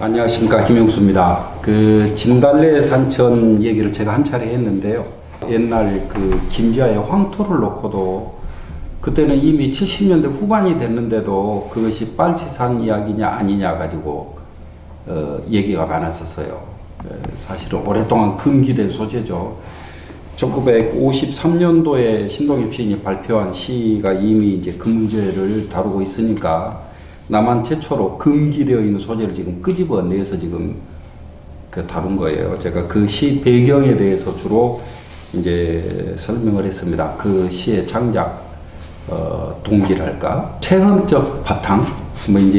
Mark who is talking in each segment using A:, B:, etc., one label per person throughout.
A: 안녕하십니까, 김용수입니다. 그 진달래 산천 얘기를 제가 한 차례 했는데요. 옛날 그 김지아의 황토를 놓고도 그때는 이미 70년대 후반이 됐는데도 그것이 빨치산 이야기냐 아니냐 가지고 얘기가 많았었어요. 사실은 오랫동안 금기된 소재죠. 1953년도에 신동엽 시인이 발표한 시가 이미 이제 그 문제를 다루고 있으니까 남한 최초로 금기되어 있는 소재를 지금 끄집어내서 지금 다룬 거예요. 제가 그 시 배경에 대해서 주로 이제 설명을 했습니다. 그 시의 창작 동기랄까, 체험적 바탕, 뭐 이제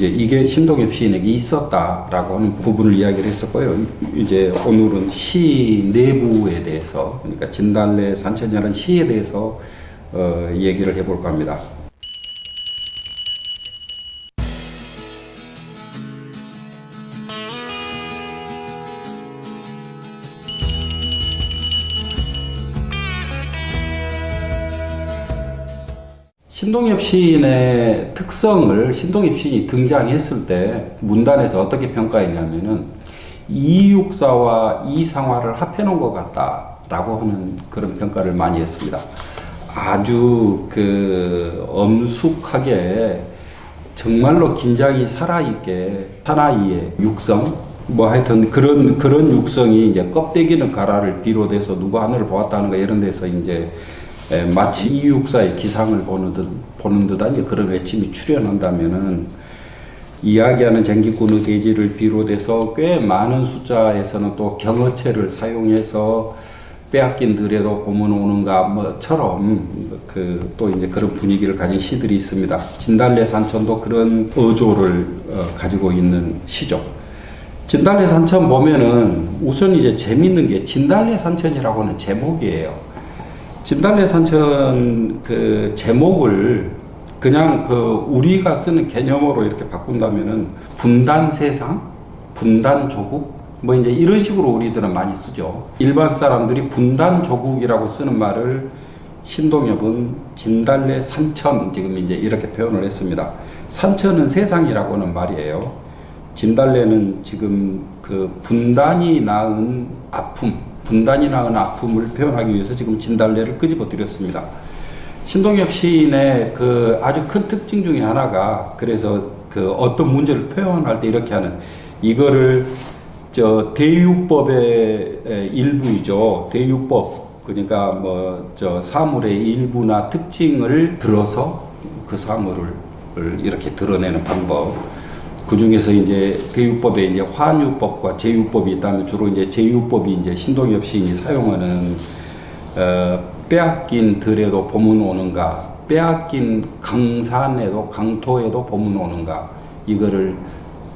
A: 이게 신동엽 시인에게 있었다라고 하는 부분을 이야기를 했었고요. 이제 오늘은 시 내부에 대해서, 그러니까 진달래 산천이라는 시에 대해서 얘기를 해볼까 합니다. 신동엽 시인의 특성을 신동엽 시인이 등장했을 때 문단에서 어떻게 평가했냐면은 이육사와 이상화를 합해놓은 것 같다라고 하는 그런 평가를 많이 했습니다. 아주 그 엄숙하게 정말로 긴장이 살아있게 사나이의 육성, 뭐 하여튼 그런 육성이 이제 껍데기는 가라를 비롯해서 누가 하늘을 보았다는 거 이런 데서 이제 마치 이육사의 기상을 보는 듯한 그런 외침이 출현한다면은 이야기하는 쟁기꾼의 대지를 비롯해서 꽤 많은 숫자에서는 또 경어체를 사용해서 빼앗긴 들에도 봄은 오는가 뭐처럼 또 이제 그런 분위기를 가진 시들이 있습니다. 진달래 산천도 그런 어조를 가지고 있는 시죠. 진달래 산천 보면은 우선 이제 재밌는 게 진달래 산천이라고 하는 제목이에요. 진달래 산천 그 제목을 그냥 그 우리가 쓰는 개념으로 이렇게 바꾼다면은 분단 세상, 분단 조국, 뭐 이제 이런 식으로 우리들은 많이 쓰죠. 일반 사람들이 분단 조국이라고 쓰는 말을 신동엽은 진달래 산천 지금 이제 이렇게 표현을 했습니다. 산천은 세상이라고 하는 말이에요. 진달래는 지금 그 분단이 낳은 아픔을 표현하기 위해서 지금 진달래를 끄집어 드렸습니다. 신동엽 시인의 그 아주 큰 특징 중에 하나가, 그래서 그 어떤 문제를 표현할 때 이렇게 하는, 이거를 대유법의 일부이죠. 대유법, 그러니까 뭐 사물의 일부나 특징을 들어서 그 사물을 이렇게 드러내는 방법. 그 중에서 이제 대유법에 이제 환유법과 제유법이 있다면 주로 이제 제유법이 이제 신동엽 시인이 사용하는 빼앗긴 들에도 봄은 오는가, 빼앗긴 강토에도 봄은 오는가, 이거를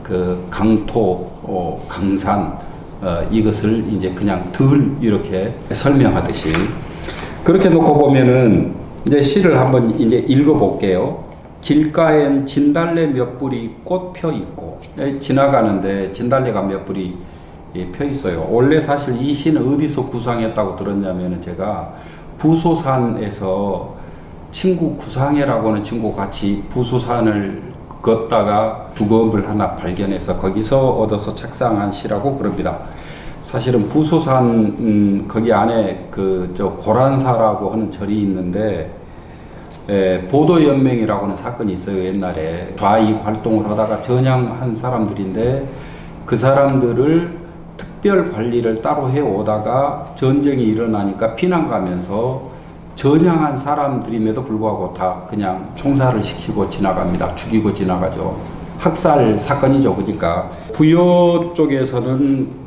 A: 그 강토, 강산, 이것을 이제 그냥 들 이렇게 설명하듯이 그렇게 놓고 보면은 이제 시를 한번 이제 읽어볼게요. 길가엔 진달래 몇 뿌리 꽃 펴 있고, 지나가는데 진달래가 몇 뿌리 펴 있어요. 원래 사실 이 시는 어디서 구상했다고 들었냐면은 제가 부소산에서 친구 구상해라고 하는 친구 같이 부소산을 걷다가 주검을 하나 발견해서 거기서 얻어서 착상한 시라고 그럽니다. 사실은 부소산 거기 안에 고란사라고 하는 절이 있는데 보도연맹이라고 하는 사건이 있어요. 옛날에 좌익 활동을 하다가 전향한 사람들인데 그 사람들을 특별 관리를 따로 해오다가 전쟁이 일어나니까 피난 가면서 전향한 사람들임에도 불구하고 다 그냥 총살을 시키고 지나갑니다. 죽이고 지나가죠. 학살 사건이죠. 그러니까 부여 쪽에서는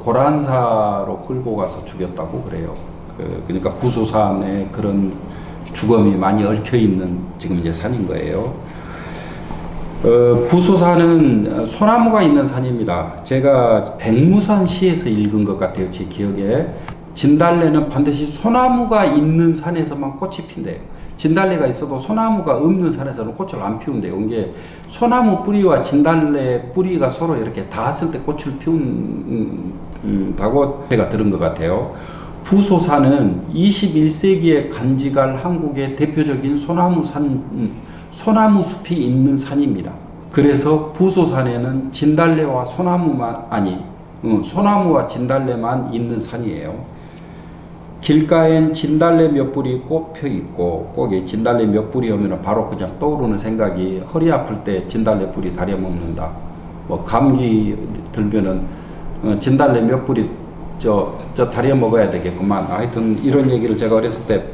A: 고란사로 끌고 가서 죽였다고 그래요. 그러니까 부소산에 그런 주검이 많이 얽혀 있는 지금 이제 산인 거예요. 부소산은 소나무가 있는 산입니다. 제가 백무산 시에서 읽은 것 같아요. 제 기억에. 진달래는 반드시 소나무가 있는 산에서만 꽃이 핀대요. 진달래가 있어도 소나무가 없는 산에서는 꽃을 안 피운대요. 이게 소나무 뿌리와 진달래 뿌리가 서로 이렇게 닿았을 때 꽃을 피운다고 제가 들은 것 같아요. 부소산은 21세기에 간직할 한국의 대표적인 소나무 숲이 있는 산입니다. 그래서 부소산에는 진달래와 소나무와 진달래만 있는 산이에요. 길가엔 진달래 몇 뿌리 꽃 펴 있고, 거기 진달래 몇 뿌리 오면 바로 그냥 떠오르는 생각이, 허리 아플 때 진달래 뿌리 다려 먹는다. 뭐 감기 들면은 진달래 몇 뿌리 저 다려 먹어야 되겠구만. 하여튼 이런 얘기를 제가 어렸을 때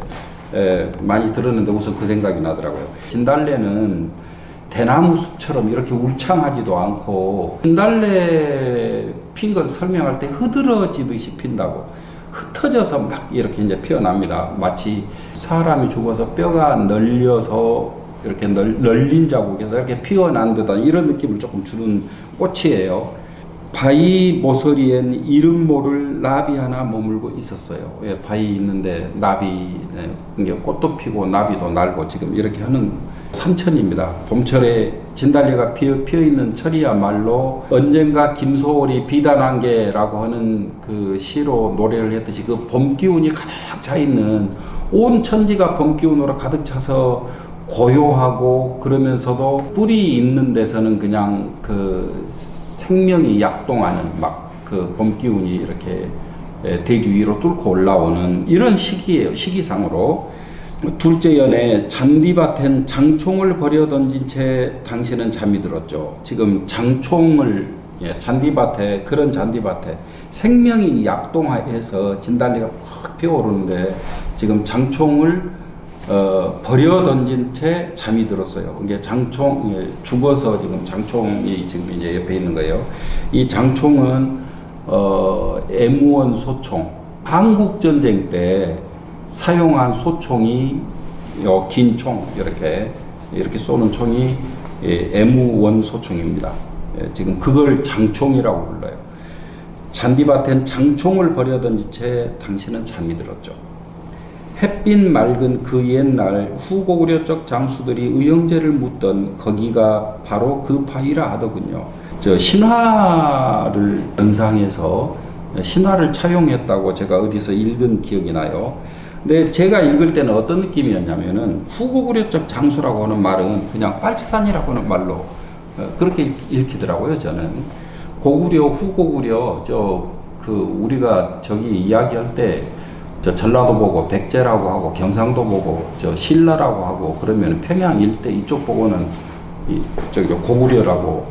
A: 많이 들었는데 우선 그 생각이 나더라고요. 진달래는 대나무 숲처럼 이렇게 울창하지도 않고, 진달래 핀 걸 설명할 때 흐드러지듯이 핀다고. 흩어져서 막 이렇게 이제 피어납니다. 마치 사람이 죽어서 뼈가 널려서 이렇게 널린 자국에서 이렇게 피어난 듯한 이런 느낌을 조금 주는 꽃이에요. 바위 모서리엔 이름 모를 나비 하나 머물고 있었어요. 예, 바위 있는데 나비, 이게 꽃도 피고 나비도 날고 지금 이렇게 하는 산천입니다. 봄철에 진달래가 피어있는 철이야말로 언젠가 김소월이 비단안개라고 하는 그 시로 노래를 했듯이 그 봄 기운이 가득 차 있는, 온 천지가 봄 기운으로 가득 차서 고요하고, 그러면서도 뿌리 있는 데서는 그냥 그 생명이 약동하는 막 그 봄 기운이 이렇게 대지 위로 뚫고 올라오는 이런 시기예요. 시기상으로. 둘째 연에 잔디밭엔 장총을 버려 던진 채 당신은 잠이 들었죠. 지금 장총을, 잔디밭에, 그런 잔디밭에 생명이 약동해서 진달래가 팍 피어오르는데 지금 장총을 버려 던진 채 잠이 들었어요. 이게 장총, 죽어서 지금 장총이 지금 이제 옆에 있는 거예요. 이 장총은 M1 소총, 한국전쟁 때 사용한 소총이 긴 총, 이렇게 쏘는 총이 M1 소총입니다. 지금 그걸 장총이라고 불러요. 잔디밭엔 장총을 버려 던진 채 당신은 잠이 들었죠. 햇빛 맑은 그 옛날 후고구려 쪽 장수들이 의형제를 묻던 거기가 바로 그 바위라 하더군요. 저 신화를 연상해서 신화를 차용했다고 제가 어디서 읽은 기억이 나요. 근데 제가 읽을 때는 어떤 느낌이었냐면은, 후고구려적 장수라고 하는 말은 그냥 빨치산이라고 하는 말로 그렇게 읽히더라고요. 저는 고구려, 후고구려, 우리가 저기 이야기할 때 저 전라도 보고 백제라고 하고, 경상도 보고 저 신라라고 하고, 그러면 평양 일대 이쪽 보고는 저기 고구려라고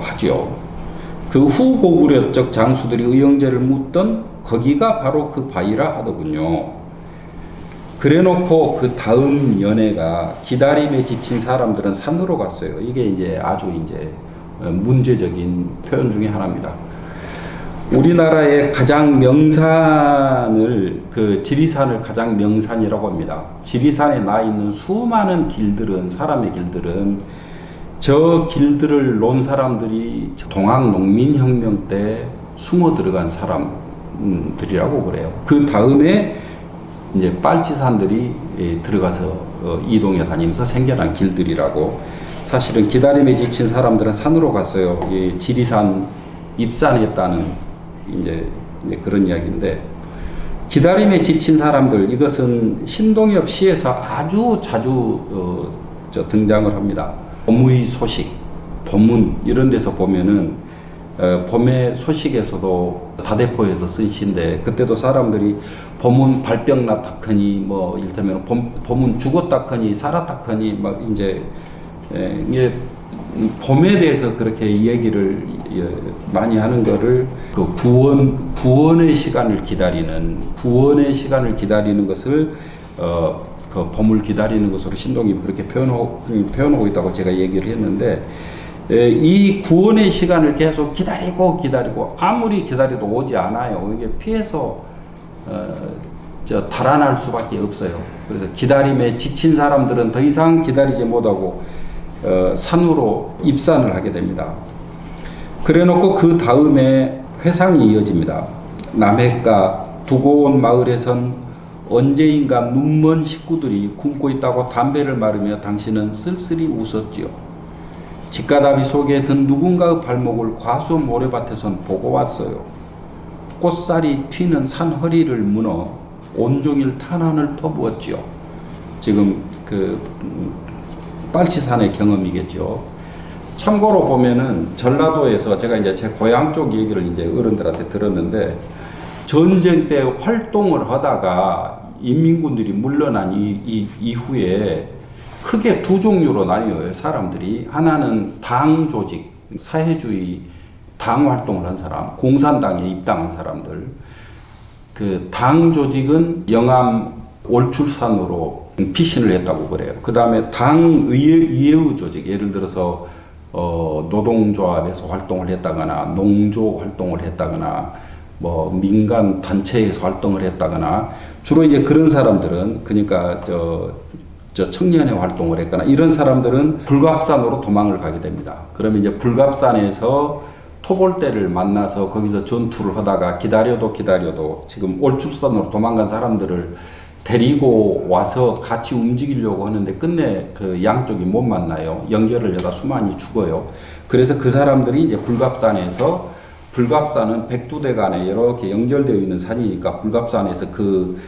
A: 하죠. 그 후고구려적 장수들이 의형제를 묻던 거기가 바로 그 바위라 하더군요. 그래놓고 그 다음 연애가 기다림에 지친 사람들은 산으로 갔어요. 이게 이제 아주 이제 문제적인 표현 중에 하나입니다. 우리나라의 가장 명산을, 그 지리산을 가장 명산이라고 합니다. 지리산에 나 있는 수많은 길들은, 사람의 길들은, 저 길들을 놓은 사람들이 동학농민혁명 때 숨어 들어간 사람들이라고 그래요. 그 다음에 이제 빨치산들이 들어가서 이동해 다니면서 생겨난 길들이라고. 사실은 기다림에 지친 사람들은 산으로 갔어요. 이 지리산 입산했다는 이제 그런 이야기인데, 기다림에 지친 사람들, 이것은 신동엽 시에서 아주 자주 등장을 합니다. 봄의 소식, 봄문 이런 데서 보면은 봄의 소식에서도 다대포에서 쓴 시인데, 그때도 사람들이 봄은 발병났다커니, 뭐 이를테면 봄은 죽었다커니 살았다커니 막 이제 이게 봄에 대해서 그렇게 얘기를 많이 하는 거를, 그 구원의 시간을 기다리는 것을 그 봄을 기다리는 것으로 신동이 그렇게 표현하고 있다고 제가 얘기를 했는데, 이 구원의 시간을 계속 기다리고 아무리 기다려도 오지 않아요. 이게 피해서 달아날 수밖에 없어요. 그래서 기다림에 지친 사람들은 더 이상 기다리지 못하고 산으로 입산을 하게 됩니다. 그래놓고 그 다음에 회상이 이어집니다. 남해가 두고 온 마을에선 언제인가 눈먼 식구들이 굶고 있다고 담배를 마르며 당신은 쓸쓸히 웃었지요. 집가다비 속에 든 누군가의 발목을 과수 모래밭에선 보고 왔어요. 꽃살이 튀는 산 허리를 문어 온종일 탄환을 퍼부었지요. 지금 그 빨치산의 경험이겠죠. 참고로 보면은 전라도에서 제가 이제 제 고향 쪽 얘기를 이제 어른들한테 들었는데 전쟁 때 활동을 하다가 인민군들이 물러난 이후에 크게 두 종류로 나뉘어요. 사람들이 하나는 당 조직, 사회주의 당 활동을 한 사람, 공산당에 입당한 사람들. 그 당 조직은 영암 올출산으로 피신을 했다고 그래요. 그 다음에 당 의회 조직, 예를 들어서 노동조합에서 활동을 했다거나 농조 활동을 했다거나 뭐 민간 단체에서 활동을 했다거나 주로 이제 그런 사람들은 그러니까 저 청년회 활동을 했거나 이런 사람들은 불갑산으로 도망을 가게 됩니다. 그러면 이제 불갑산에서 토벌대를 만나서 거기서 전투를 하다가 기다려도 지금 올출산으로 도망간 사람들을 데리고 와서 같이 움직이려고 하는데 끝내 그 양쪽이 못 만나요. 연결을 하다 수많이 죽어요. 그래서 그 사람들이 이제 불갑산에서 불갑산은 백두대간에 이렇게 연결되어 있는 산이니까 불갑산에서 그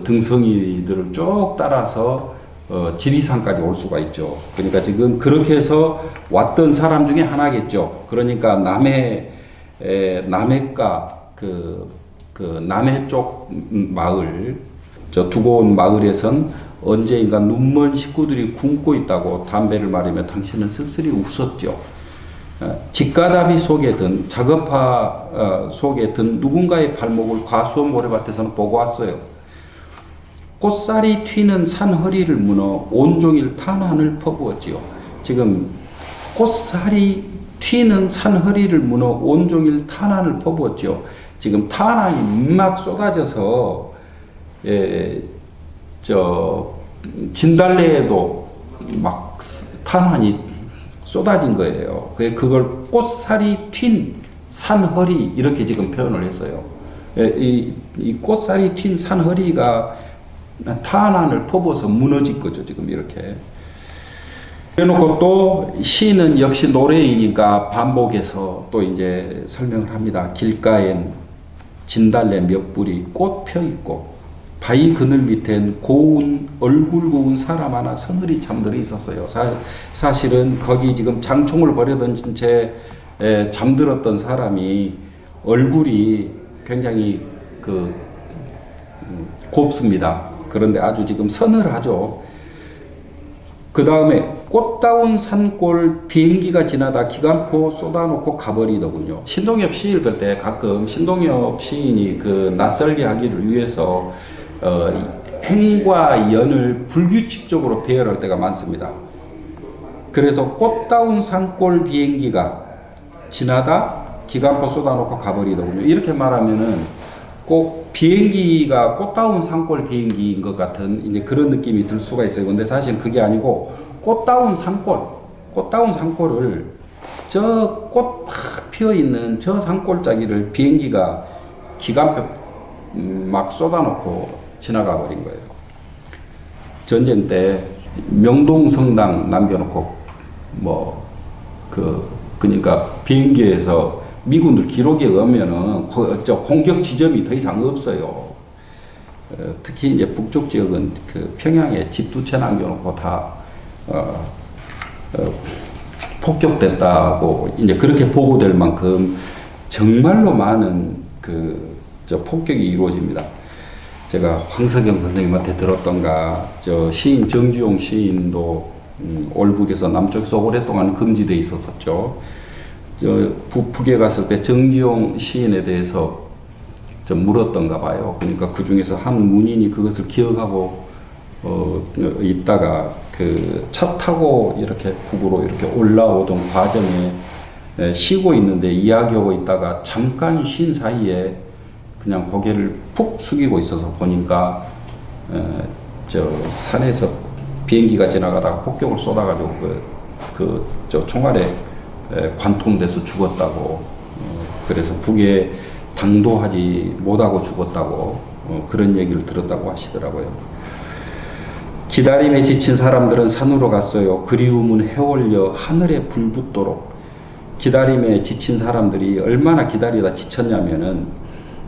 A: 등성이들을 쭉 따라서 지리산까지 올 수가 있죠. 그러니까 지금 그렇게 해서 왔던 사람 중에 하나겠죠. 그러니까 남해가 남해 쪽 마을, 두고 온 마을에선 언제인가 눈먼 식구들이 굶고 있다고 담배를 말하며 당신은 쓸쓸히 웃었죠. 직가다비 속에 든 작업화 속에 든 누군가의 발목을 과수원 모래밭에서는 보고 왔어요. 꽃살이 튀는 산 허리를 무너 온종일 탄환을 퍼부었지요. 지금 꽃살이 튀는 산 허리를 무너 온종일 탄환을 퍼부었지요. 지금 탄환이 막 쏟아져서 진달래에도 막 탄환이 쏟아진 거예요. 그걸 꽃살이 튄 산허리 이렇게 지금 표현을 했어요. 이 꽃살이 튄 산허리가 탄환을 퍼부어서 무너진 거죠. 지금 이렇게. 그래놓고 또 시는 역시 노래이니까 반복해서 또 이제 설명을 합니다. 길가엔 진달래 몇 뿌리 꽃 펴 있고 바위 그늘 밑엔 얼굴 고운 사람 하나 서늘히 잠들어 있었어요. 사실은 거기 지금 장총을 벌여던 채 잠들었던 사람이 얼굴이 굉장히 곱습니다. 그런데 아주 지금 서늘하죠. 그 다음에 꽃다운 산골 비행기가 지나다 기관포 쏟아놓고 가버리더군요. 신동엽 시 읽을 때 가끔 신동엽 시인이 그 낯설게 하기를 위해서 행과 연을 불규칙적으로 배열할 때가 많습니다. 그래서 꽃다운 산골 비행기가 지나다 기관포 쏟아놓고 가버리더군요. 이렇게 말하면은 꼭 비행기가 꽃다운 산골 비행기인 것 같은 이제 그런 느낌이 들 수가 있어요. 근데 사실 그게 아니고 꽃다운 산골을 저 꽃 팍 피어 있는 저 산골짜기를 비행기가 기관포 막 쏟아놓고 지나가 버린 거예요. 전쟁 때 명동 성당 남겨놓고 그러니까 비행기에서 미군들 기록에 의하면은 공격 지점이 더 이상 없어요. 특히 이제 북쪽 지역은 그 평양에 집 두 채 남겨놓고 다 폭격됐다고 이제 그렇게 보고될 만큼 정말로 많은 폭격이 이루어집니다. 제가 황석영 선생님한테 들었던가 시인 정주용 시인도 올북에서 남쪽에서 오랫동안 금지돼 있었었죠. 북에 갔을 때 정주용 시인에 대해서 좀 물었던가 봐요. 그러니까 그 중에서 한 문인이 그것을 기억하고 있다가 그 차 타고 이렇게 북으로 이렇게 올라오던 과정에 쉬고 있는데 이야기하고 있다가 잠깐 쉰 사이에 그냥 고개를 푹 숙이고 있어서 보니까 산에서 비행기가 지나가다가 폭격을 쏟아가지고 총알에 관통돼서 죽었다고. 그래서 북에 당도하지 못하고 죽었다고 그런 얘기를 들었다고 하시더라고요. 기다림에 지친 사람들은 산으로 갔어요. 그리움은 해올려 하늘에 불붙도록. 기다림에 지친 사람들이 얼마나 기다리다 지쳤냐면은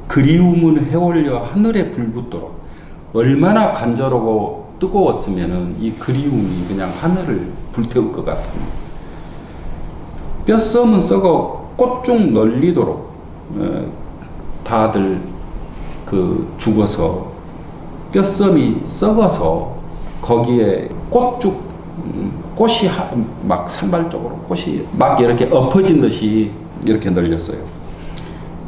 A: 그리움은 해올려 하늘에 불붙도록 얼마나 간절하고 뜨거웠으면은 이 그리움이 그냥 하늘을 불태울 것 같은. 뼛섬은 썩어 꽃쭉 널리도록 다들 그 죽어서 뼛섬이 썩어서 거기에 꽃이 막 산발적으로 꽃이 막 이렇게 엎어진 듯이 이렇게 널렸어요.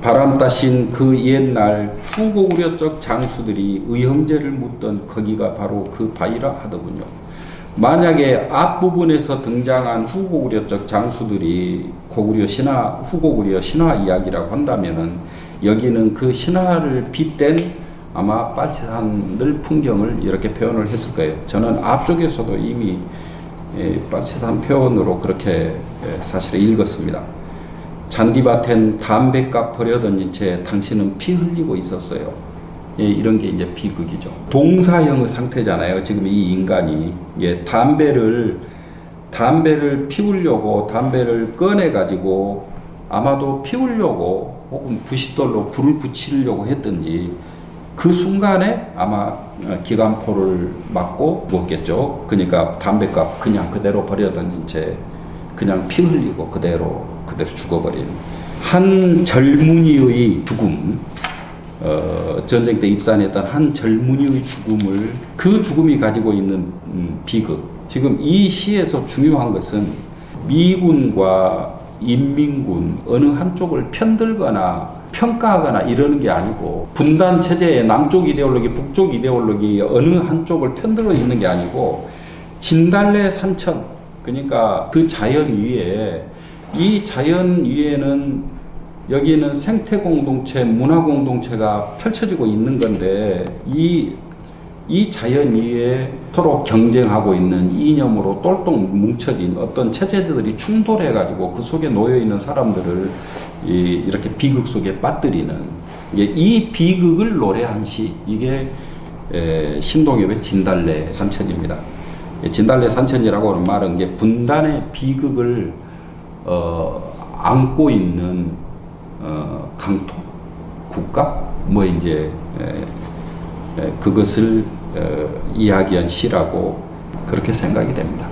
A: 바람 따신 그 옛날 후고구려적 장수들이 의형제를 묻던 거기가 바로 그 바위라 하더군요. 만약에 앞부분에서 등장한 후고구려적 장수들이 고구려 신화, 후고구려 신화 이야기라고 한다면은 여기는 그 신화를 빗댄 아마 빨치산 늘 풍경을 이렇게 표현을 했을 거예요. 저는 앞쪽에서도 이미 빨치산 표현으로 그렇게 사실을 읽었습니다. 잔디밭엔 담뱃값 버려던진 채 당신은 피 흘리고 있었어요. 이런 게 이제 비극이죠. 동사형의 상태잖아요. 지금 이 인간이 담배를 피우려고 담배를 꺼내 가지고 아마도 피우려고 혹은 부싯돌로 불을 붙이려고 했든지 그 순간에 아마 기관포를 맞고 죽었겠죠. 그러니까 담배값 그냥 그대로 버려던진 채 그냥 피 흘리고 그대로 죽어버린 한 젊은이의 죽음, 전쟁 때 입산했던 한 젊은이의 죽음을 그 죽음이 가지고 있는 비극. 지금 이 시에서 중요한 것은 미군과 인민군 어느 한쪽을 편들거나 평가하거나 이러는 게 아니고 분단 체제의 남쪽 이데올로기, 북쪽 이데올로기 어느 한쪽을 편들어 있는 게 아니고 진달래 산천, 그러니까 그 자연 위에 이 자연 위에는 여기는 생태 공동체, 문화 공동체가 펼쳐지고 있는 건데 이 자연 위에 서로 경쟁하고 있는 이념으로 똘똘 뭉쳐진 어떤 체제들이 충돌해가지고 그 속에 놓여 있는 사람들을 이렇게 비극 속에 빠뜨리는 이 비극을 노래한 시, 이게 신동엽의 진달래 산천입니다. 진달래 산천이라고 하는 말은 게 분단의 비극을 안고 있는 강토, 국가, 뭐 이제 그것을 이야기한 시라고 그렇게 생각이 됩니다.